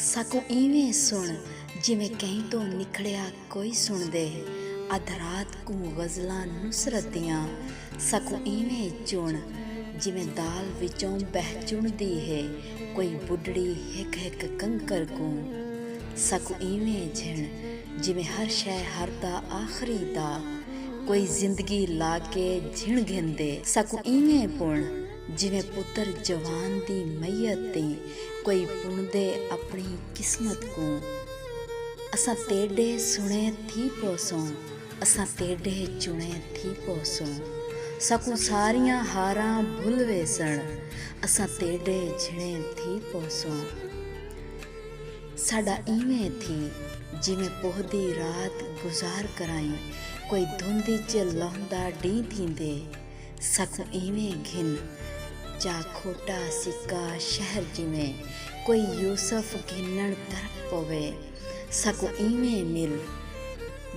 ਸਕੂ ਇਵੇਂ ਸੁਣ ਜਿਵੇਂ ਕਹੀਂ ਤੋਂ ਨਿਖੜਿਆ ਕੋਈ ਸੁਣਦੇ, ਅੱਧ ਰਾਤ ਕੂ ਗਜ਼ਲਾਂ ਨੁਸਰਤ ਦੀਆਂ। ਸਕੂ ਇਵੇਂ ਚੁਣ ਜਿਵੇਂ ਦਾਲ ਵਿੱਚੋਂ ਬਹਿ ਚੁਣਦੀ ਹੈ ਕੋਈ ਬੁੱਢੜੀ ਹਿੱਕ ਹਿੱਕ ਕੰਕਰ ਕੂ। ਸਕੂ ਇਵੇਂ ਝਿਣ ਜਿਵੇਂ ਹਰ ਸ਼ੈ ਹਰ ਦਾ ਆਖਰੀ ਦਾ ਕੋਈ ਜ਼ਿੰਦਗੀ ਲਾ ਕੇ ਝਿਣ ਗਿੰਦੇ। ਸਕੂ ਇਵੇਂ ਪੁਣ ਜਿਵੇਂ ਪੁੱਤਰ ਜਵਾਨ ਦੀ ਮਈਅਤ ਤੇ ਕੋਈ ਪੁਣਦੇ ਆਪਣੀ ਕਿਸਮਤ ਕੂ। असां तेॾे सुणे थी पहुसूं, असां तेॾे चुणे थी पहुसूं। सकूं सारियां हारां भुल वेसण, असां तेॾे झिणे थी पहुसूं। साडा इवें थी जिवें पोहदी रात गुज़ार कराई कोई धुंदी च लहुंदा ॾींहुं थींदे। सकूं इवें घिन जा खोटा सिक्का शहर जिवें कोई यूसुफ घिनण तरफ पवे। सकूं इवें मिल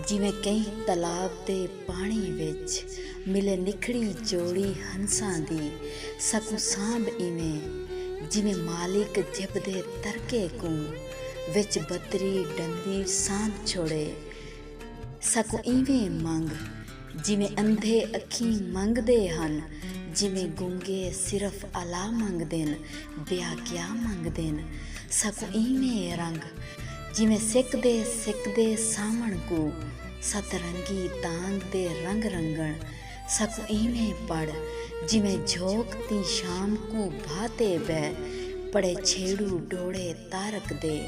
जिवें कई तलाब दे पानी विच मिले निखड़ी जोड़ी हंसां दी। सकूं सांभ इवें जिवें मालिक जबदे तरके कू विच बतरी डंदी सांभ छोड़े। सकूं इवें मंग जिवें अंधे अखीं मंगदे हन, जिवें गूंगे सिर्फ अला मंगदे न ब्याह क्या मंगदे न। सकूं इवें रंग जिवें सिकदे सिकदे सावण को सतरंगी तांग दे रंग रंगण। सकूं इवें पढ़ जिवें झोंकती शाम को भाते बह पड़े छेड़ू डोड़े तारक दे।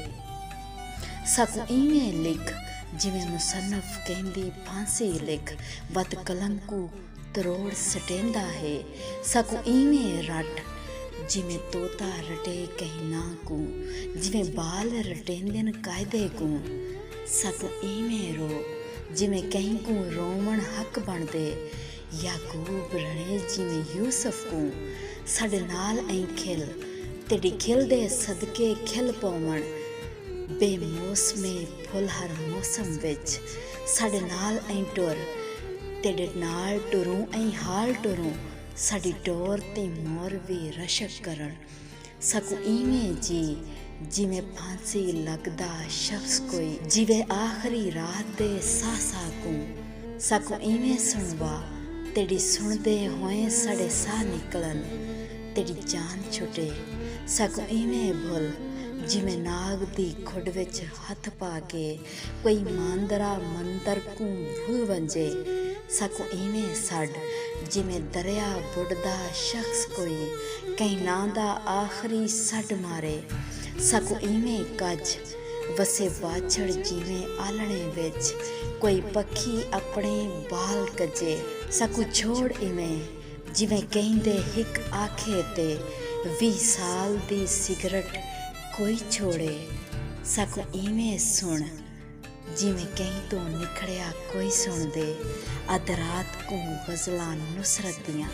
सकूं इवें लिख जिवें मुसन्नफ कहंदी फांसी लिख वत कलम को तरोड़ सटेंदा है। सकूं इवें रट जिवें तोता रटे कहीं ना को, जिवें बाल रटेंदे न कायदे को। सकूं इवें रो जिवें कहीं को रोवण हक बनदे, याकूब रणे जिवें यूसुफ को। साडे नाल ऐं खिल तेरी खिल दे सदके खिल पवण, बेमौसमे फुल हर मौसम विच साडे नाल ऐं टुर तेरे नाल टुरूं ऐं हाल टुरूं साडी टोर ते मोर भी रशक करन। सकूं इवें जी जिवें फांसी लगदा शख्स कोई जिवें आखिरी रात दे साह को। सकूं इवें सुनवा तेरी सुनदे होए साडे साह निकलन तेरी जान छुटे। सकूं इवें भुल जिवें नाग दी खुड विच हथ पा के कोई मांदरा मंदर को भुल वंजे। सकूं इवें सड जिवें दरिया बुढ़दा शख्स कोई कहीं ना दा आखिरी सड मारे। सकूं इवें कज वसे वाछड़ जिवें आलणे विच कोई पखी अपने बाल कजे। सकूं छोड़ इवें जिवें कहिंदे हिक आखे ते 20 साल दी सिगरट कोई छोड़े। सकूं इवें सुन जिवें कहीं तो निखड़िया कोई सुनदे, अध रात को गज़लां नुसरत दियां।